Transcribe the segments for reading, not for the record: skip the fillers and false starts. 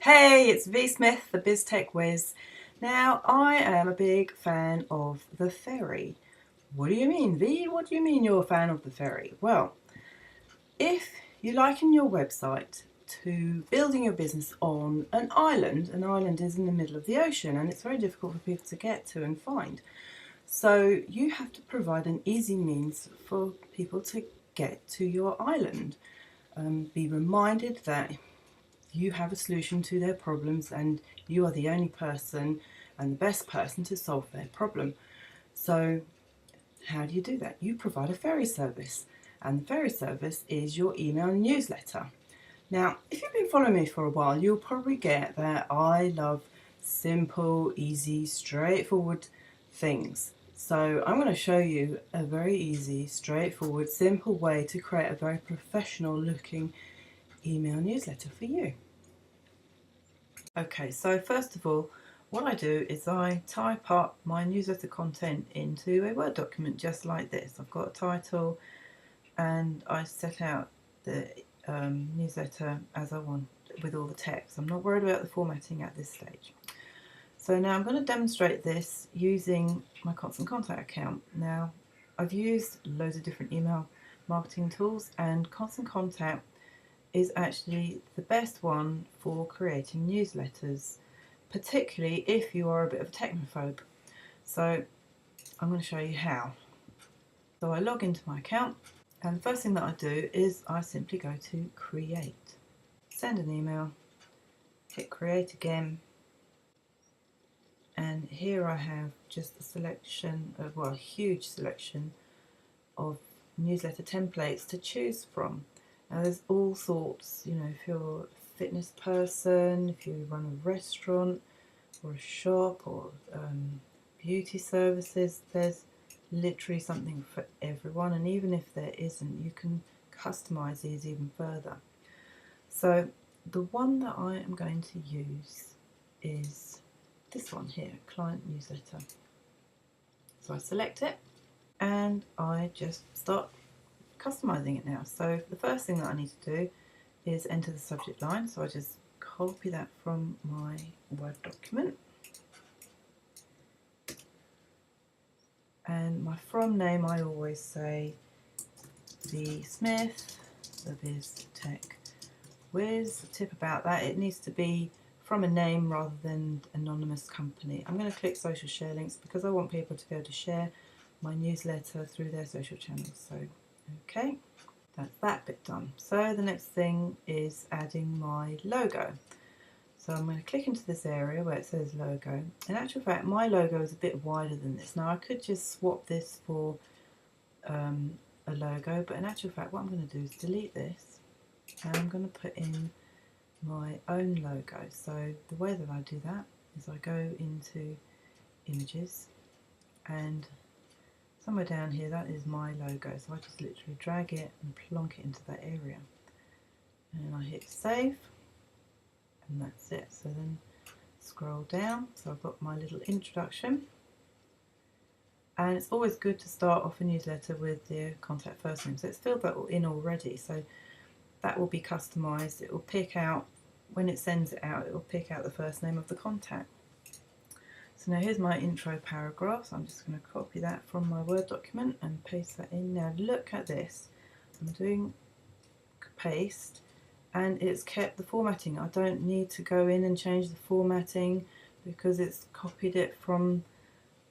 Hey, it's V Smith, the BizTech Whiz. Now, I am a big fan of the ferry. What do you mean, V? What do you mean you're a fan of the ferry? Well, if you liken your website to building your business on an island is in the middle of the ocean and it's very difficult for people to get to and find. So you have to provide an easy means for people to get to your island. Be reminded that you have a solution to their problems and you are the only person and the best person to solve their problem. So how do you do that? You provide a ferry service, and the ferry service is your email newsletter. Now, if you've been following me for a while, you'll probably get that I love simple, easy, straightforward things. So I'm going to show you a very easy, straightforward, simple way to create a very professional looking email newsletter for you. Okay, so first of all, what I do is I type up my newsletter content into a Word document just like this. I've got a title and I set out the newsletter as I want with all the text. I'm not worried about the formatting at this stage. So now I'm going to demonstrate this using my Constant Contact account. Now, I've used loads of different email marketing tools, and Constant Contact is actually the best one for creating newsletters, particularly if you are a bit of a technophobe. So I'm going to show you how. So I log into my account, and the first thing that I do is I simply go to create, send an email, hit create again, and here I have just a selection of, well, a huge selection of newsletter templates to choose from. Now there's all sorts, if you're a fitness person, if you run a restaurant or a shop or beauty services, there's literally something for everyone, and even if there isn't, you can customize these even further. So the one that I am going to use is this one here, client newsletter. So I select it and I just start customizing it now. So the first thing that I need to do is enter the subject line. So I just copy that from my Word document. And my from name, I always say V Smith, the BizTech Whiz. A tip about that, it needs to be from a name rather than anonymous company. I'm going to click social share links because I want people to be able to share my newsletter through their social channels. So, okay. That's that bit done. So the next thing is adding my logo. So I'm going to click into this area where it says logo. In actual fact, my logo is a bit wider than this. Now I could just swap this for a logo, but in actual fact what I'm going to do is delete this and I'm going to put in my own logo. So the way that I do that is I go into images, and somewhere down here, that is my logo, so I just literally drag it and plonk it into that area. And I hit save, and that's it. So then scroll down, so I've got my little introduction. And it's always good to start off a newsletter with the contact first name. So it's filled that in already, so that will be customized. It will pick out, when it sends it out, it will pick out the first name of the contact. So now here's my intro paragraph. So I'm just going to copy that from my Word document and paste that in. Now look at this. I'm doing paste and it's kept the formatting. I don't need to go in and change the formatting because it's copied it from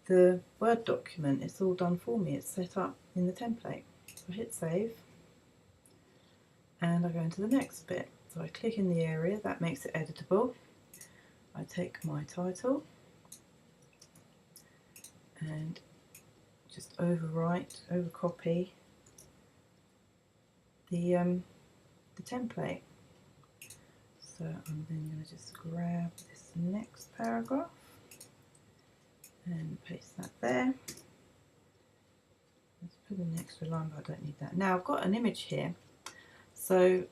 the Word document. It's all done for me. It's set up in the template. So I hit save and I go into the next bit. So I click in the area, that makes it editable. I take my title and just overcopy the template. So I'm then going to just grab this next paragraph and paste that there. Let's put in an extra line, but I don't need that. Now I've got an image here, so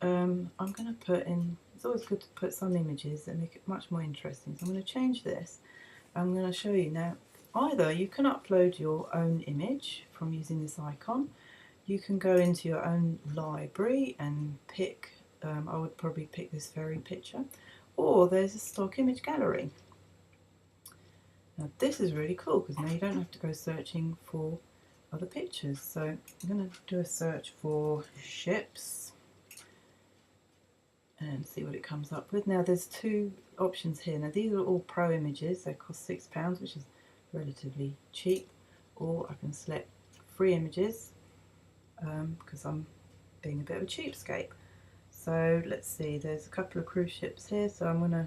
I'm going to put in, it's always good to put some images that make it much more interesting. So I'm going to change this. I'm going to show you now. Either you can upload your own image from using this icon, you can go into your own library and pick, I would probably pick this ferry picture, or there's a stock image gallery. Now this is really cool because now you don't have to go searching for other pictures. So I'm going to do a search for ships and see what it comes up with. Now there's two options here. Now these are all pro images. They cost £6, which is relatively cheap. Or I can select free images because I'm being a bit of a cheapskate. So let's see, there's a couple of cruise ships here, so I'm going to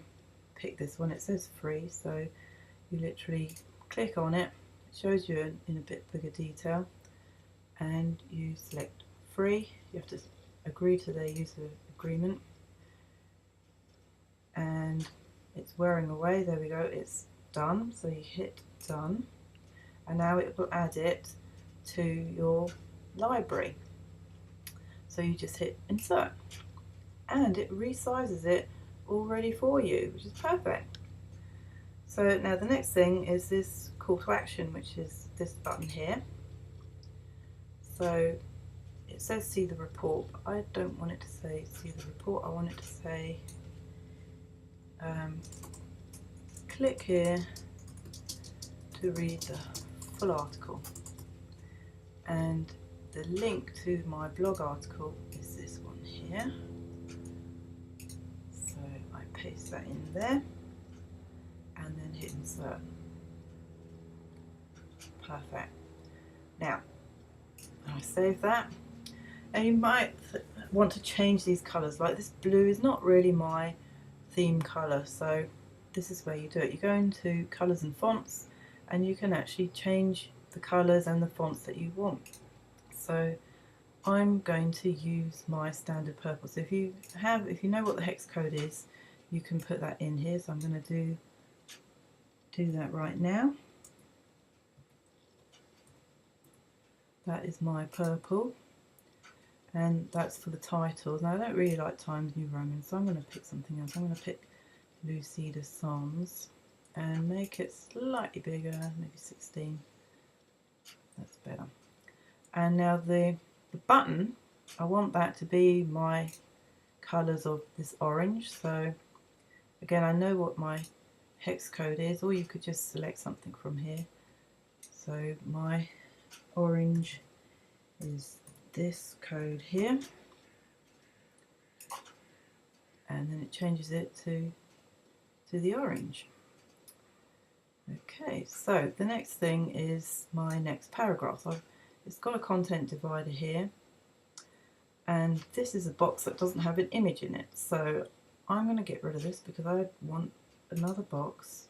pick this one. It says free, so you literally click on it, it shows you in a bit bigger detail, and you select free. You have to agree to their user agreement, and it's wearing away. There we go, it's done. So you hit done, and now it will add it to your library. So you just hit insert, and it resizes it already for you, which is perfect. So now the next thing is this call to action, which is this button here. So it says see the report, but I don't want it to say see the report. I want it to say click here to read the full article. And the link to my blog article is this one here. So I paste that in there and then hit insert. Perfect. Now I save that, and you might want to change these colours. Like this blue is not really my theme colour, so this is where you do it. You go into colours and fonts, and you can actually change the colours and the fonts that you want. So I'm going to use my standard purple. So if you know what the hex code is, you can put that in here. So I'm going to do that right now. That is my purple, and that's for the titles. Now I don't really like Times New Roman, so I'm going to pick something else. I'm going to pick Lucie de Sens and make it slightly bigger, maybe 16. That's better. And now the button, I want that to be my colours of this orange. So again, I know what my hex code is, or you could just select something from here. So my orange is this code here, and then it changes it to the orange. Okay, so the next thing is my next paragraph. It's got a content divider here, and this is a box that doesn't have an image in it, so I'm going to get rid of this because I want another box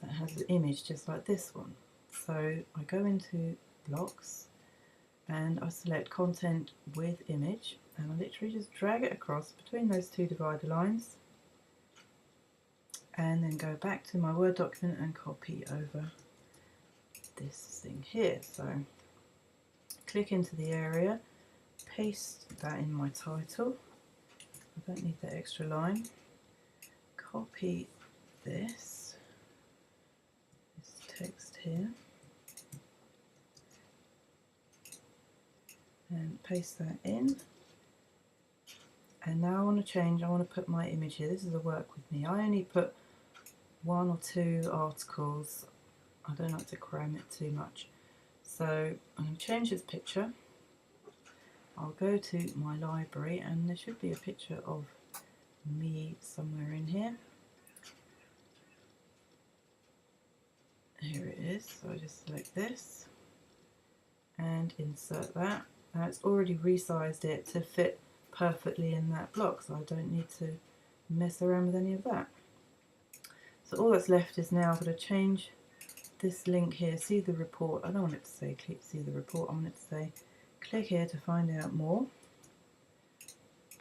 that has an image just like this one. So I go into blocks and I select content with image, and I literally just drag it across between those two divider lines, and then go back to my Word document and copy over this thing here. So click into the area, paste that in my title. I don't need that extra line. Copy this text here, and paste that in. And now I want to put my image here. This is a work with me. I only put 1 or 2 articles. I don't like to cram it too much. So I'm going to change this picture. I'll go to my library, and there should be a picture of me somewhere in here. Here it is. So I just select this and insert that. Now it's already resized it to fit perfectly in that block, so I don't need to mess around with any of that. So all that's left is now I'm going to change this link here, see the report. I don't want it to say click see the report, I want it to say click here to find out more.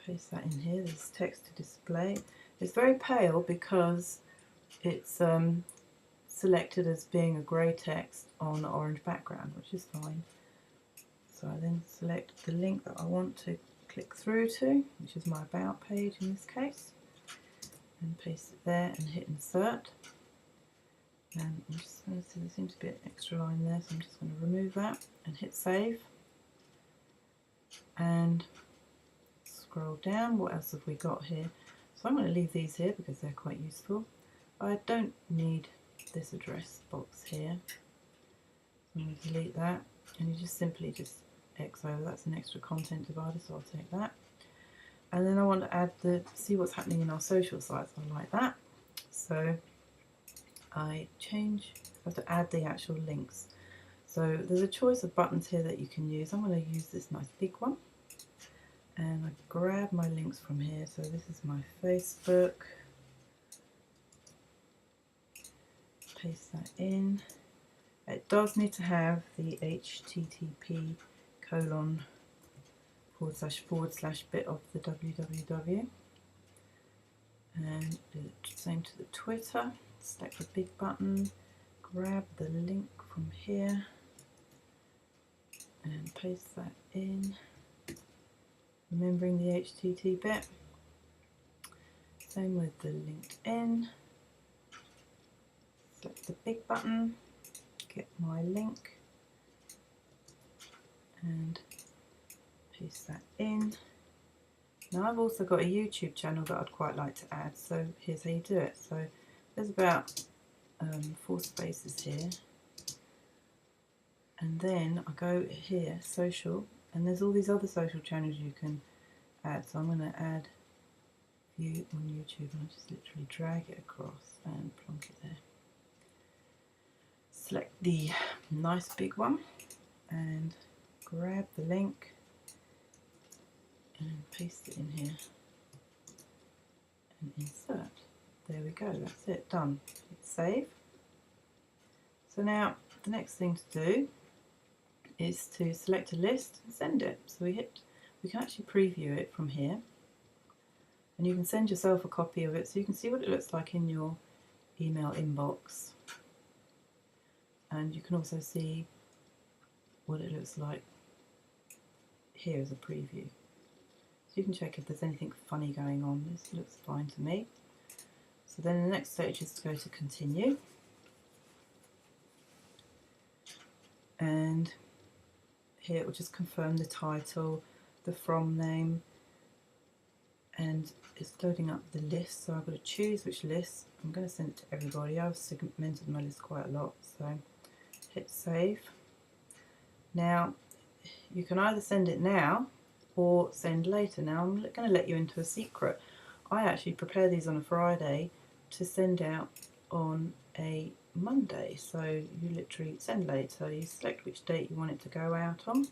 Paste that in here. There's text to display. It's very pale because it's selected as being a grey text on an orange background, which is fine. So I then select the link that I want to click through to, which is my about page in this case, and paste it there and hit insert. And I'm just going to see there seems to be an extra line there, so I'm just going to remove that and hit save. And scroll down, what else have we got here? So I'm going to leave these here because they're quite useful. I don't need this address box here. So I'm going to delete that, and you just simply just X over. That's an extra content divider, so I'll take that. And then I want to add see what's happening in our social sites. I like that. So I have to add the actual links. So there's a choice of buttons here that you can use. I'm going to use this nice big one. And I grab my links from here. So this is my Facebook. Paste that in. It does need to have the http :// bit of the www. And do the same to the Twitter. Select the big button, grab the link from here and paste that in, remembering the HTTP bit. Same with the LinkedIn. Select the big button, get my link and paste that in. Now I've also got a YouTube channel that I'd quite like to add, so here's how you do it. So there's about 4 spaces here, and then I go here, social, and there's all these other social channels you can add. So I'm going to add view on YouTube, and I just literally drag it across and plonk it there. Select the nice big one and grab the link and paste it in here and insert. There we go, that's it, done. Hit save. So now the next thing to do is to select a list and send it. So we can actually preview it from here, and you can send yourself a copy of it so you can see what it looks like in your email inbox, and you can also see what it looks like here as a preview. So you can check if there's anything funny going on. This looks fine to me. So then the next stage is to go to continue, and here it will just confirm the title, the from name, and it's loading up the list. So I've got to choose which list. I'm going to send it to everybody. I've segmented my list quite a lot, so hit save. Now you can either send it now or send later. Now I'm going to let you into a secret. I actually prepare these on a Friday to send out on a Monday, so you literally send later. You select which date you want it to go out on.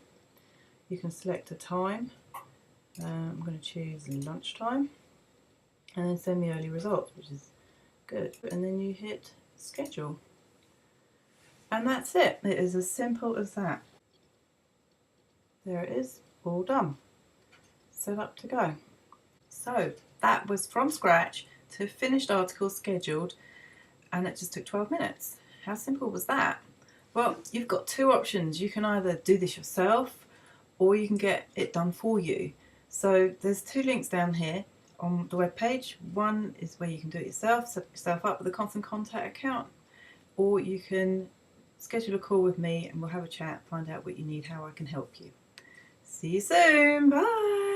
You can select a time. I'm going to choose lunchtime, and then send me early results, which is good. And then you hit schedule, and that's it. It is as simple as that. There it is, all done, set up to go. So that was from scratch to finished article scheduled, and it just took 12 minutes. How simple was that? Well, you've got 2 options. You can either do this yourself or you can get it done for you. So there's 2 links down here on the web page. One is where you can do it yourself, set yourself up with a Constant Contact account, or you can schedule a call with me and we'll have a chat, find out what you need, how I can help you. See you soon, bye!